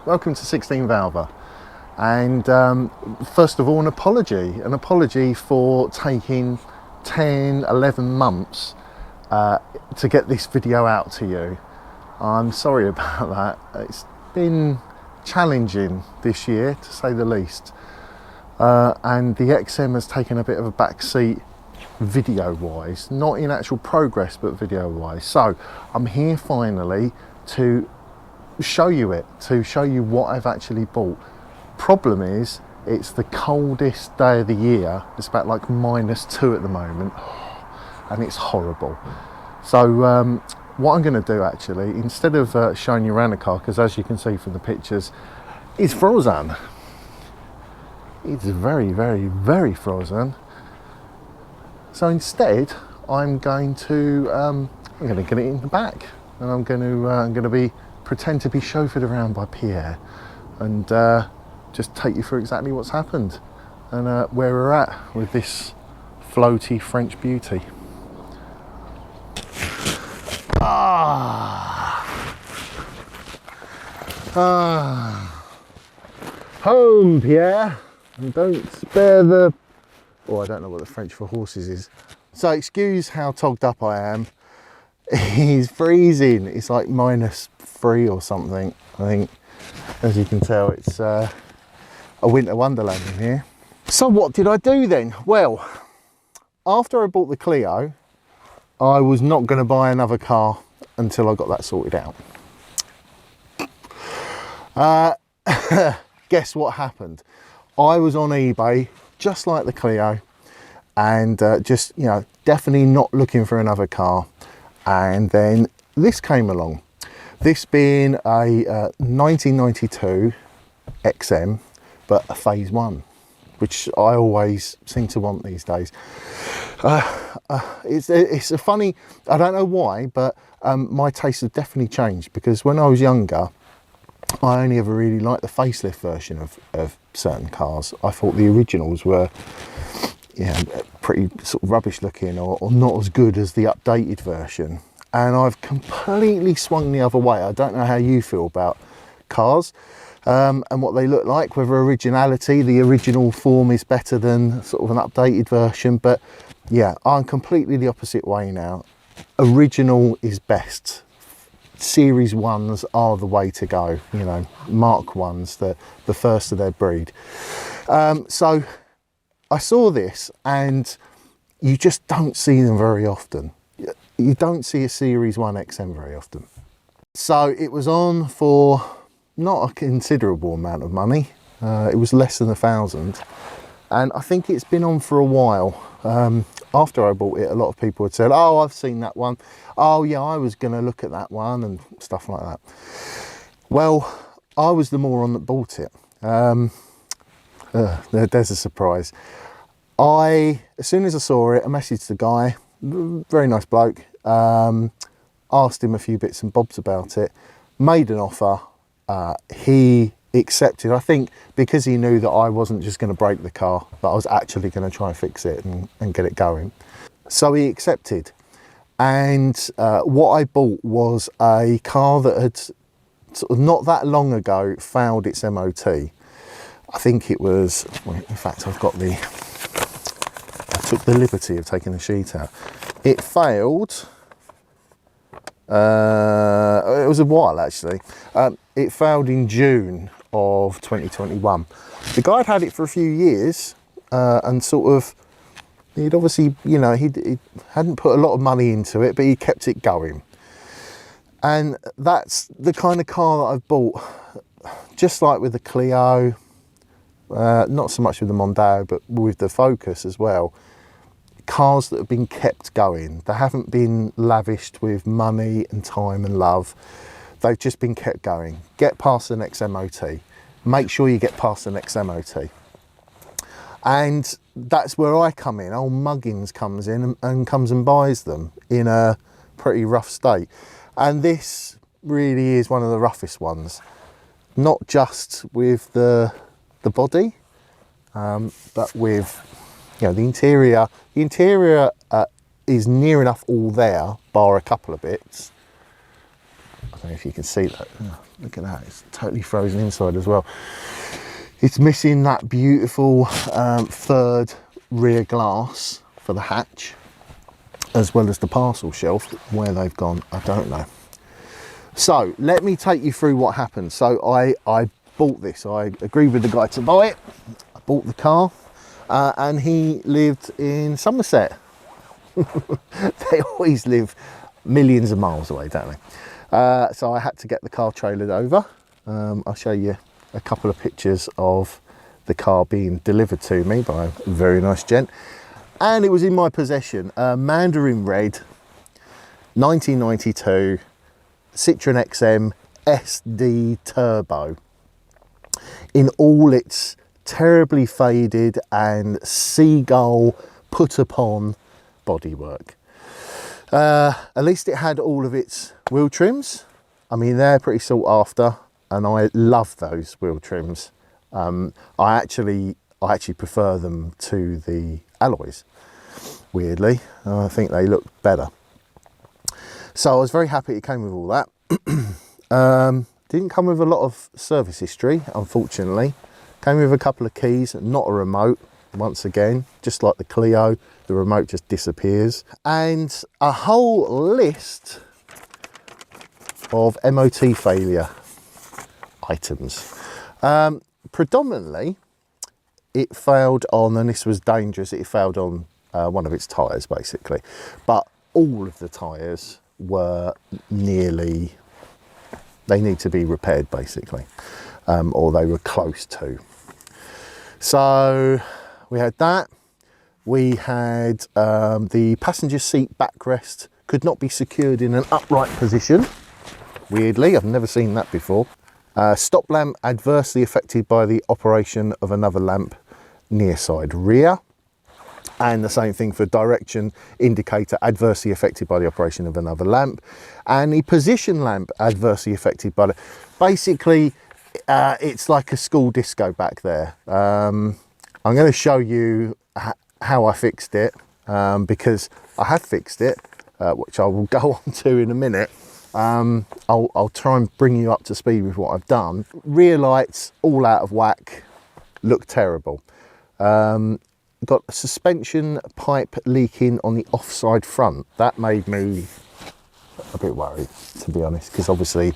welcome to 16 Valver. And first of all, an apology for taking 10, 11 months to get this video out to you. I'm sorry about that. It's been challenging this year, to say the least. And the XM has taken a bit of a back seat video wise, not in actual progress, but video wise. So I'm here finally to show you what I've actually bought. Problem is, it's the coldest day of the year. It's about like -2 at the moment, and it's horrible. So what I'm going to do actually, instead of showing you around the car, because as you can see from the pictures, it's frozen. It's very, very, very frozen. So instead, I'm going to get it in the back, and I'm going to pretend to be chauffeured around by Pierre, and just take you through exactly what's happened and where we're at with this floaty French beauty. Home, Pierre. And don't spare the... Oh, I don't know what the French for horses is. So excuse how togged up I am. He's freezing. It's like -3 or something. I think, as you can tell, it's a winter wonderland in here. So what did I do then? Well, after I bought the Clio, I was not going to buy another car until I got that sorted out. Guess what happened? I was on eBay, just like the Clio, and just, you know, definitely not looking for another car. And then this came along. This being a 1992 XM, but a phase 1, which I always seem to want these days. It's a funny, I don't know why, but my tastes have definitely changed, because when I was younger, I only ever really liked the facelift version of certain cars. I thought the originals were, yeah, pretty sort of rubbish looking, or not as good as the updated version. And I've completely swung the other way. I don't know how you feel about cars and what they look like, whether originality, the original form is better than sort of an updated version. But yeah, I'm completely the opposite way now. Original is best. Series 1s are the way to go, you know, Mark 1s, the first of their breed. So I saw this, and you just don't see them very often. You don't see a Series 1 XM very often. So it was on for not a considerable amount of money. It was less than 1,000, and I think it's been on for a while. After I bought it, a lot of people had said, oh, I've seen that one. Oh yeah, I was going to look at that one, and stuff like that. Well, I was the moron that bought it. There's a surprise. As soon as I saw it, I messaged the guy, very nice bloke, asked him a few bits and bobs about it, made an offer. He accepted, I think because he knew that I wasn't just going to break the car, that I was actually going to try and fix it and get it going. So he accepted. And what I bought was a car that had sort of not that long ago failed its MOT. I think it was, well, in fact, I took the liberty of taking the sheet out. It failed, it was a while actually. It failed in June of 2021. The guy had it for a few years, and sort of, he'd obviously, you know, he hadn't put a lot of money into it, but he kept it going. And that's the kind of car that I've bought, just like with the Clio, not so much with the Mondeo, but with the Focus as well. Cars that have been kept going. They haven't been lavished with money and time and love. They've just been kept going. Get past the next MOT. Make sure you get past the next MOT. And that's where I come in. Old Muggins comes in and comes and buys them in a pretty rough state. And this really is one of the roughest ones. Not just with the body, but with, you know, the interior. The interior is near enough all there, bar a couple of bits. don't know if you can see that. Oh, look at that, it's totally frozen inside as well. It's missing that beautiful third rear glass for the hatch, as well as the parcel shelf. Where they've gone, I don't know. So let me take you through what happened. So I bought this. I agreed with the guy to buy it. I bought the car and he lived in Somerset. They always live millions of miles away, don't they? So I had to get the car trailered over. I'll show you a couple of pictures of the car being delivered to me by a very nice gent. And it was in my possession, a Mandarin Red 1992 Citroën XM SD Turbo in all its terribly faded and seagull put upon bodywork. At least it had all of its wheel trims. I mean, they're pretty sought after, and I love those wheel trims. I actually prefer them to the alloys, weirdly. I think they look better. So I was very happy it came with all that. Didn't come with a lot of service history, unfortunately. Came with a couple of keys, not a remote. Once again, just like the Clio, the remote just disappears. And a whole list of MOT failure items. Predominantly, it failed on, and this was dangerous, it failed on one of its tyres basically. But all of the tyres were nearly, they need to be repaired basically, or they were close to. So we had that. We had the passenger seat backrest could not be secured in an upright position. Weirdly, I've never seen that before. Stop lamp adversely affected by the operation of another lamp near side rear. And the same thing for direction indicator adversely affected by the operation of another lamp. And the position lamp adversely affected by the... Basically, it's like a school disco back there. I'm going to show you how I fixed it, because I have fixed it, which I will go on to in a minute. I'll try and bring you up to speed with what I've done. Rear lights all out of whack, look terrible. Got a suspension pipe leaking on the offside front. That made me a bit worried, to be honest, because obviously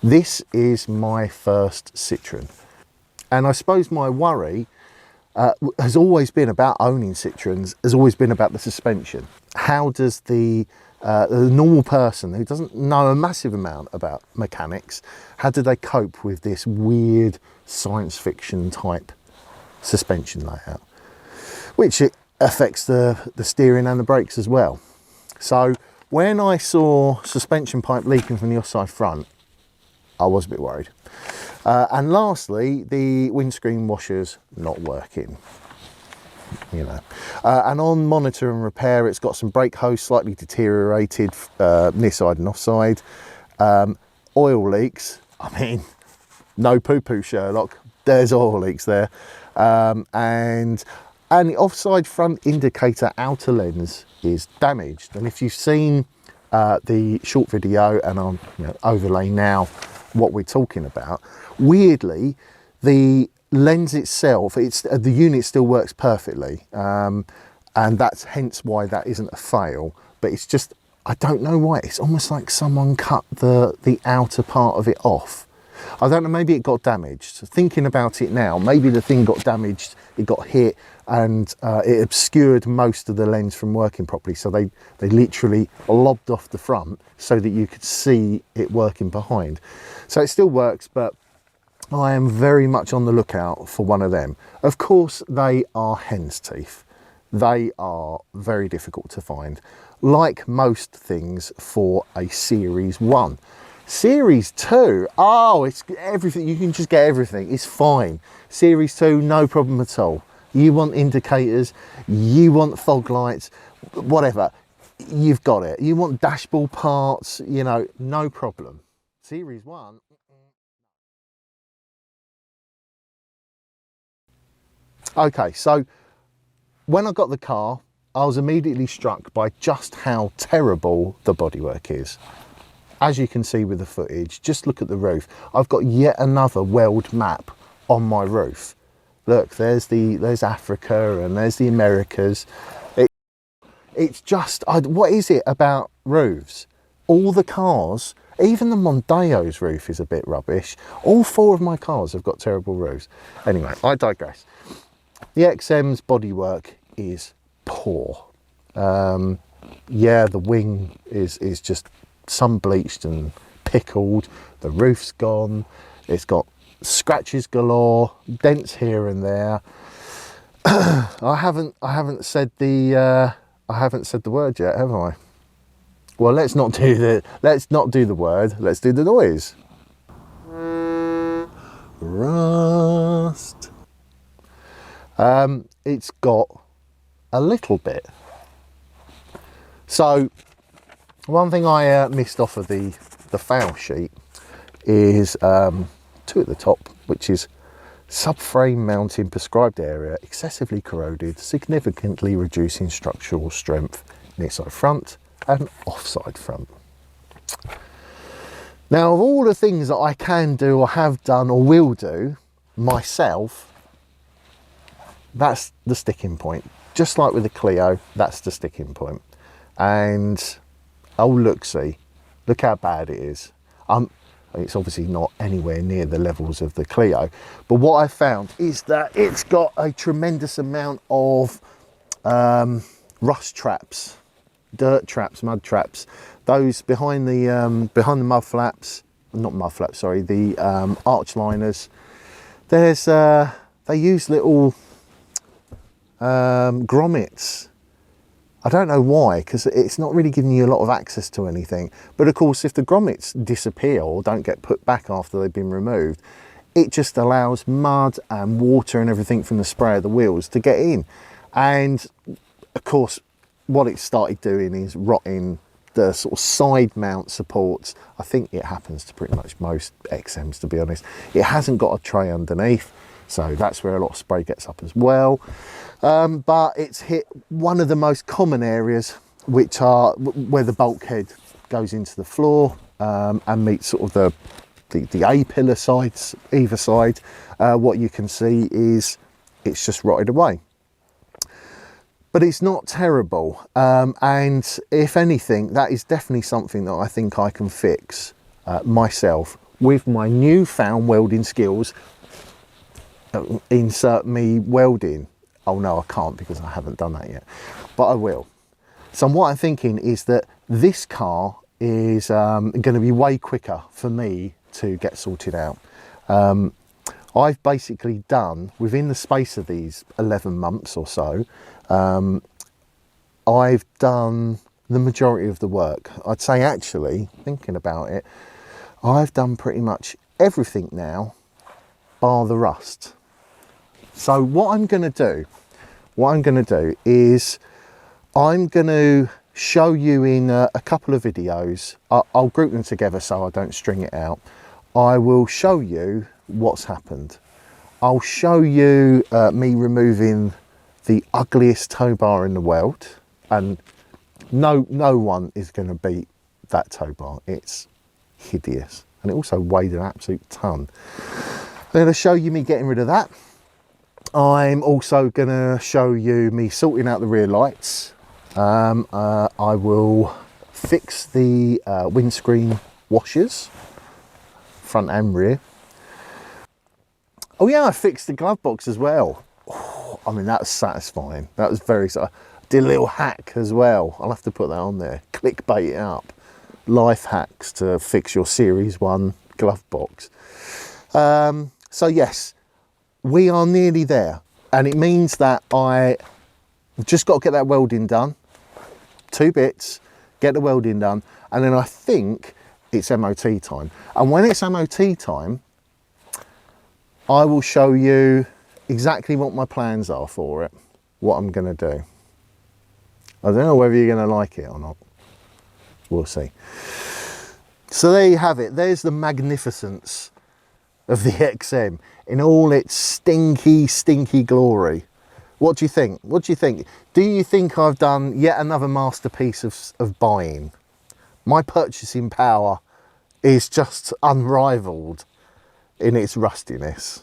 this is my first Citroën. And I suppose my worry has always been about owning Citroëns, has always been about the suspension. How does the normal person who doesn't know a massive amount about mechanics, how do they cope with this weird science fiction type suspension layout? Which it affects the steering and the brakes as well. So when I saw suspension pipe leaking from the offside front, I was a bit worried. And lastly, the windscreen washers not working, you know. And on monitor and repair, it's got some brake hose slightly deteriorated, near side and offside. Oil leaks, I mean, no poo-poo Sherlock, there's oil leaks there. And the offside front indicator outer lens is damaged. And if you've seen the short video, and I'll overlay now what we're talking about, weirdly, the lens itself, the unit still works perfectly. And that's hence why that isn't a fail. But it's just, I don't know why, it's almost like someone cut the outer part of it off. I don't know, maybe it got damaged. So thinking about it now, maybe the thing got damaged, it got hit, and it obscured most of the lens from working properly. So they literally lobbed off the front so that you could see it working behind. So it still works, but I am very much on the lookout for one of them. Of course, they are hen's teeth. They are very difficult to find, like most things for a Series 1. Series 2, oh, it's everything. You can just get everything. It's fine. Series 2, no problem at all. You want indicators, you want fog lights, whatever, you've got it. You want dashboard parts, you know, no problem. Series 1. Okay, so when I got the car, I was immediately struck by just how terrible the bodywork is. as you can see with the footage, just look at the roof. I've got yet another weld map on my roof. Look, there's Africa and there's the Americas. It's just, what is it about roofs? All the cars, even the Mondeo's roof is a bit rubbish. All 4 of my cars have got terrible roofs. Anyway, I digress. The XM's bodywork is poor. Yeah, the wing is just sun bleached and pickled. The roof's gone. It's got scratches galore, dents here and there. I haven't said the word yet, have I? Well, let's not do the word. Let's do the noise. Rust. It's got a little bit. So one thing I missed off of the fail sheet is 2 at the top, which is subframe mounting prescribed area excessively corroded, significantly reducing structural strength near side front and offside front. Now, of all the things that I can do or have done or will do myself, that's the sticking point. Just like with the Clio, that's the sticking point. And oh, look how bad it is. It's obviously not anywhere near the levels of the Clio, but what I found is that it's got a tremendous amount of rust traps, dirt traps, mud traps. Those behind the mud flaps, not mud flaps, sorry, the arch liners. There's they use little grommets. I don't know why, because it's not really giving you a lot of access to anything. But of course, if the grommets disappear or don't get put back after they've been removed, it just allows mud and water and everything from the spray of the wheels to get in. And of course, what it started doing is rotting the sort of side mount supports. I think it happens to pretty much most XMs, to be honest. It hasn't got a tray underneath, so that's where a lot of spray gets up as well. But it's hit one of the most common areas, which are where the bulkhead goes into the floor and meets sort of the A-pillar sides, either side. What you can see is it's just rotted away. But it's not terrible. And if anything, that is definitely something that I think I can fix myself with my newfound welding skills. Insert me welding. Oh no, I can't, because I haven't done that yet, but I will. So what I'm thinking is that this car is going to be way quicker for me to get sorted out. I've basically done, within the space of these 11 months or so, I've done the majority of the work. I'd say, actually, thinking about it, I've done pretty much everything now, bar the rust. So what I'm going to do is I'm going to show you in a couple of videos. I'll group them together so I don't string it out. I will show you what's happened. I'll show you me removing the ugliest tow bar in the world, and no one is going to beat that tow bar. It's hideous, and it also weighed an absolute ton. I'm going to show you me getting rid of that. I'm also going to show you me sorting out the rear lights. I will fix the windscreen washers, front and rear. Oh yeah, I fixed the glove box as well. Oh, I mean, that was satisfying. That was very satisfying. Did a little hack as well. I'll have to put that on there. Clickbait it up. Life hacks to fix your Series 1 glove box. So yes, we are nearly there, and it means that I just got to get that welding done. 2 bits, get the welding done, and then I think it's MOT time. And when it's MOT time, I will show you exactly what my plans are for it, what I'm going to do. I don't know whether you're going to like it or not. We'll see. So there you have it. There's the magnificence of the XM in all its stinky glory. What do you think? What do you think? Do you think I've done yet another masterpiece of buying? My purchasing power is just unrivaled in its rustiness.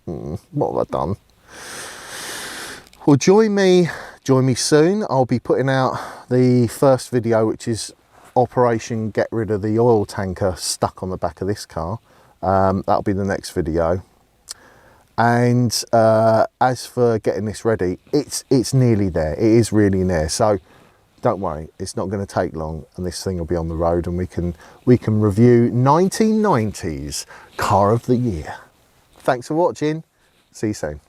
What have I done? Well, join me soon. I'll be putting out the first video, which is Operation Get Rid of the Oil Tanker stuck on the back of this car. That'll be the next video. And as for getting this ready, it's nearly there. It is really near. So don't worry, it's not going to take long, and this thing will be on the road, and we can review 1990s Car of the Year. Thanks for watching. See you soon.